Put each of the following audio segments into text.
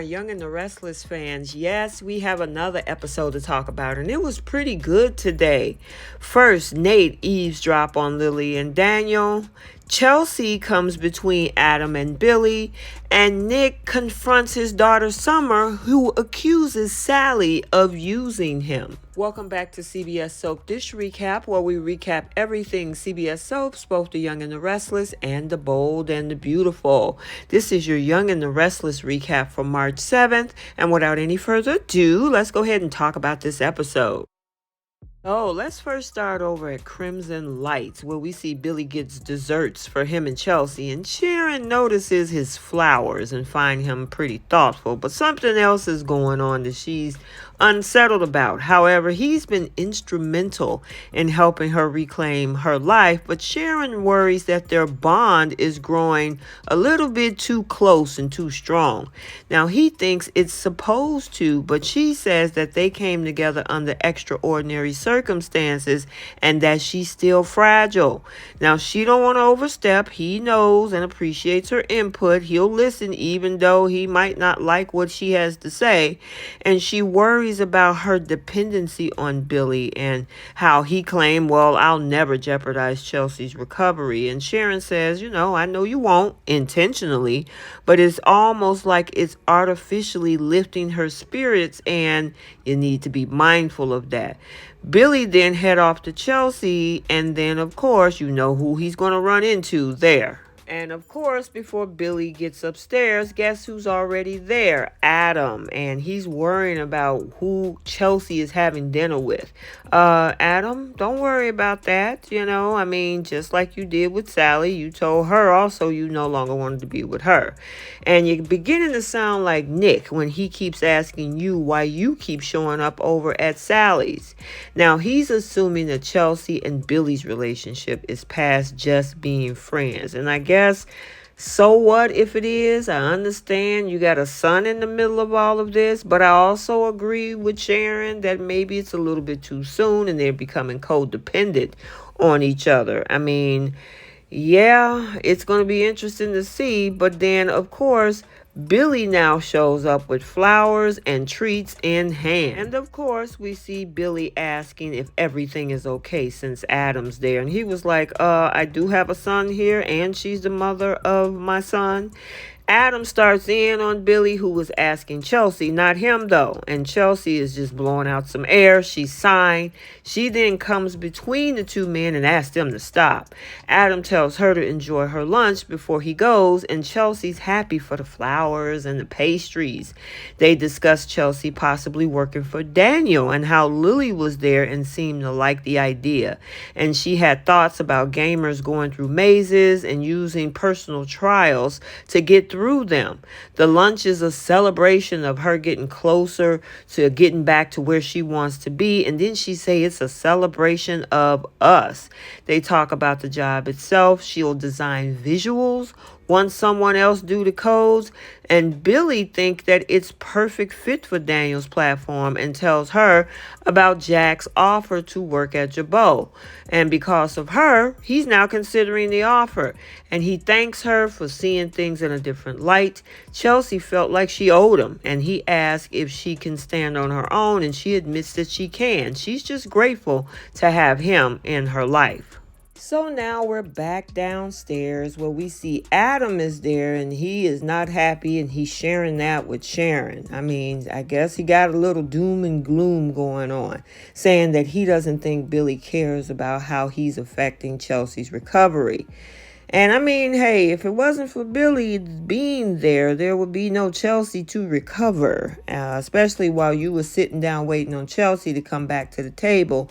my Young and the Restless fans. Yes, we have another episode to talk about, and it was pretty good today. First, Nate eavesdrop on Lily and Daniel. Chelsea comes between Adam and Billy, and Nick confronts his daughter Summer, who accuses Sally of using him. Welcome back to CBS Soap Dish Recap, where we recap everything CBS Soaps, both the Young and the Restless and the Bold and the Beautiful. This is your Young and the Restless recap for March 7th, and without any further ado, let's go ahead and talk about this episode. Let's first start over at Crimson Lights, where we see Billy gets desserts for him and Chelsea, and Sharon notices his flowers and find him pretty thoughtful, but something else is going on that she's unsettled about. However, he's been instrumental in helping her reclaim her life, but Sharon worries that their bond is growing a little bit too close and too strong. Now, he thinks it's supposed to, but she says that they came together under extraordinary circumstances and that she's still fragile. Now, she don't want to overstep. He knows and appreciates her input. He'll listen even though he might not like what she has to say, and she worries about her dependency on Billy and how he claimed, well, I'll never jeopardize Chelsea's recovery. And Sharon says, I know you won't intentionally, but it's almost like it's artificially lifting her spirits, and you need to be mindful of that. Billy then head off to Chelsea, and then, of course, you know who he's going to run into there. And of course, before Billy gets upstairs, guess who's already there? Adam. And he's worrying about who Chelsea is having dinner with. Adam, don't worry about that. Just like you did with Sally, you told her also you no longer wanted to be with her. And you're beginning to sound like Nick when he keeps asking you why you keep showing up over at Sally's. Now, he's assuming that Chelsea and Billy's relationship is past just being friends. And I guess, so what if it is? I understand you got a son in the middle of all of this, but I also agree with Sharon that maybe it's a little bit too soon and they're becoming codependent on each other. Yeah, it's going to be interesting to see, but then, of course, Billy now shows up with flowers and treats in hand. And of course, we see Billy asking if everything is okay since Adam's there. And he was like, I do have a son here, and she's the mother of my son. Adam starts in on Billy, who was asking Chelsea, not him though. And Chelsea is just blowing out some air. She's sighing. She then comes between the two men and asks them to stop. Adam tells her to enjoy her lunch before he goes, and Chelsea's happy for the flowers and the pastries. They discuss Chelsea possibly working for Daniel and how Lily was there and seemed to like the idea. And she had thoughts about gamers going through mazes and using personal trials to get through them. The lunch is a celebration of her getting closer to getting back to where she wants to be. And then she say it's a celebration of us. They talk about the job itself. She'll design visuals once someone else do the codes, and Billy think that it's perfect fit for Daniel's platform and tells her about Jack's offer to work at Jabot. And because of her, he's now considering the offer, and he thanks her for seeing things in a different light. Chelsea felt like she owed him, and he asked if she can stand on her own, and she admits that she can. She's just grateful to have him in her life. So now we're back downstairs where we see Adam is there, and he is not happy, and he's sharing that with Sharon. I guess he got a little doom and gloom going on, saying that he doesn't think Billy cares about how he's affecting Chelsea's recovery. And hey, if it wasn't for Billy being there, there would be no Chelsea to recover, especially while you were sitting down waiting on Chelsea to come back to the table.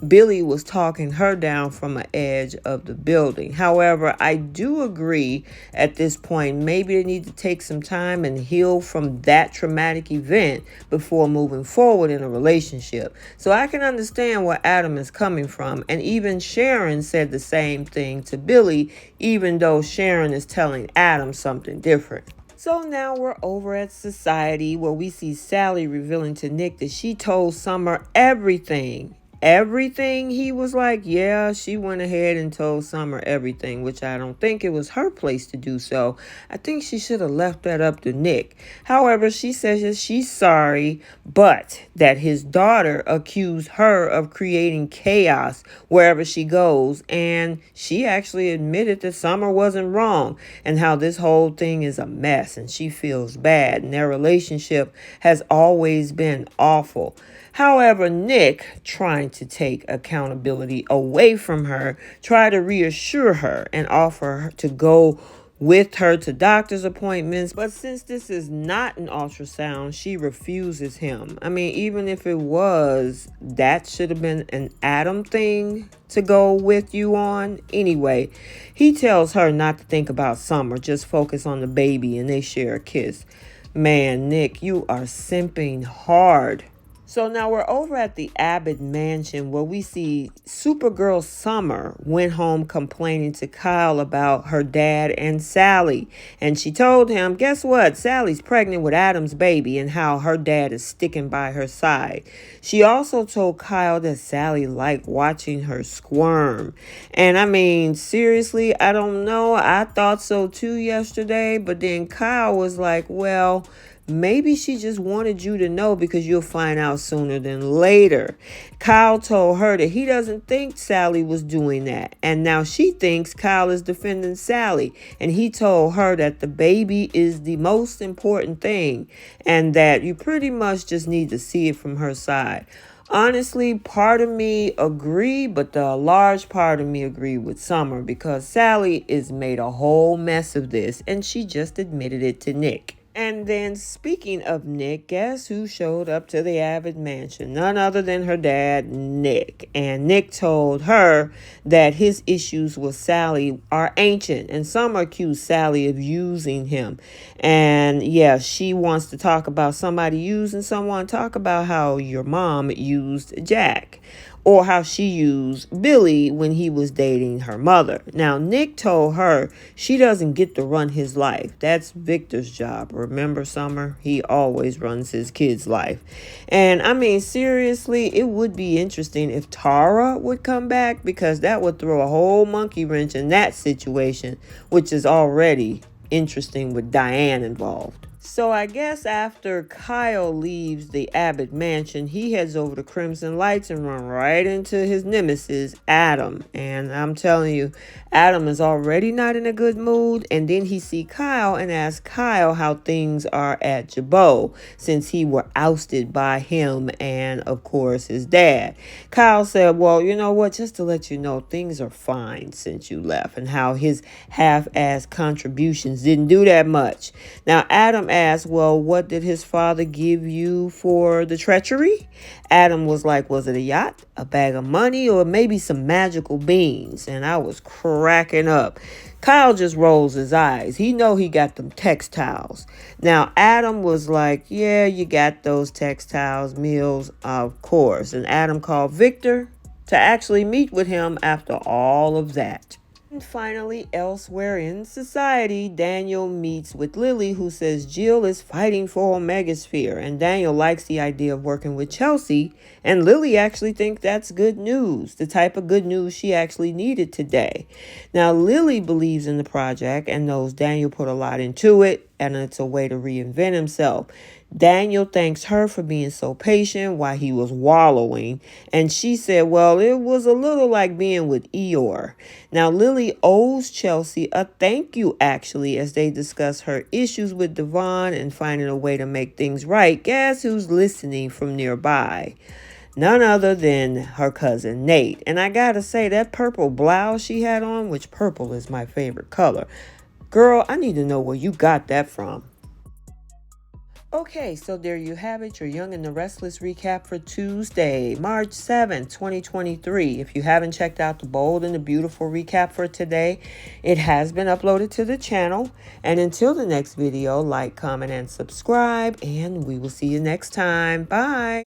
Billy was talking her down from an edge of the building. However, I do agree at this point, maybe they need to take some time and heal from that traumatic event before moving forward in a relationship. So I can understand where Adam is coming from. And even Sharon said the same thing to Billy, even though Sharon is telling Adam something different. So now we're over at Society, where we see Sally revealing to Nick that she told Summer everything everything, he was like, yeah, she went ahead and told Summer everything, which I don't think it was her place to do so. I think she should have left that up to Nick. However, she says that she's sorry, but that his daughter accused her of creating chaos wherever she goes, and she actually admitted that Summer wasn't wrong and how this whole thing is a mess and she feels bad and their relationship has always been awful. However, Nick, trying to take accountability away from her, tried to reassure her and offer her to go with her to doctor's appointments. But since this is not an ultrasound, she refuses him. I mean, even if it was, that should have been an Adam thing to go with you on. Anyway, he tells her not to think about Summer, just focus on the baby, and they share a kiss. Man, Nick, you are simping hard. So now we're over at the Abbott mansion where we see Supergirl Summer went home complaining to Kyle about her dad and Sally. And she told him, guess what? Sally's pregnant with Adam's baby and how her dad is sticking by her side. She also told Kyle that Sally liked watching her squirm. And I mean, seriously, I don't know. I thought so too yesterday. But then Kyle was like, well, maybe she just wanted you to know because you'll find out sooner than later. Kyle told her that he doesn't think Sally was doing that. And now she thinks Kyle is defending Sally. And he told her that the baby is the most important thing and that you pretty much just need to see it from her side. Honestly, part of me agree, but the large part of me agree with Summer because Sally is made a whole mess of this and she just admitted it to Nick. And then speaking of Nick, guess who showed up to the Abbott mansion? None other than her dad, Nick. And Nick told her that his issues with Sally are ancient. And some accuse Sally of using him. And yeah, she wants to talk about somebody using someone. Talk about how your mom used Jack. Or how she used Billy when he was dating her mother. Now, Nick told her she doesn't get to run his life. That's Victor's job. Remember, Summer? He always runs his kid's life. And I mean, seriously, it would be interesting if Tara would come back because that would throw a whole monkey wrench in that situation, which is already interesting with Diane involved. So I guess after Kyle leaves the Abbott mansion, he heads over to Crimson Lights and run right into his nemesis, Adam. And I'm telling you, Adam is already not in a good mood. And then he see Kyle and asks Kyle how things are at Jabot since he were ousted by him and, of course, his dad. Kyle said, well, you know what? Just to let you know, things are fine since you left and how his half-assed contributions didn't do that much. Now, Adam asked, well, what did his father give you for the treachery? Adam was like, was it a yacht, a bag of money, or maybe some magical beans? And I was cracking up. Kyle just rolls his eyes. He know he got them textiles. Now, Adam was like, yeah, you got those textiles, meals, of course. And Adam called Victor to actually meet with him after all of that. And finally, elsewhere in society, Daniel meets with Lily, who says Jill is fighting for Omegasphere, and Daniel likes the idea of working with Chelsea, and Lily actually thinks that's good news, the type of good news she actually needed today. Now, Lily believes in the project and knows Daniel put a lot into it, and it's a way to reinvent himself. Daniel thanks her for being so patient while he was wallowing. And she said, well, it was a little like being with Eeyore. Now, Lily owes Chelsea a thank you, actually, as they discuss her issues with Devon and finding a way to make things right. Guess who's listening from nearby? None other than her cousin Nate. And I gotta say, that purple blouse she had on, which purple is my favorite color. Girl, I need to know where you got that from. Okay, so there you have it, your Young and the Restless recap for Tuesday, March 7th, 2023. If you haven't checked out the bold and the beautiful recap for today, it has been uploaded to the channel. And until the next video, like, comment, and subscribe, and we will see you next time. Bye.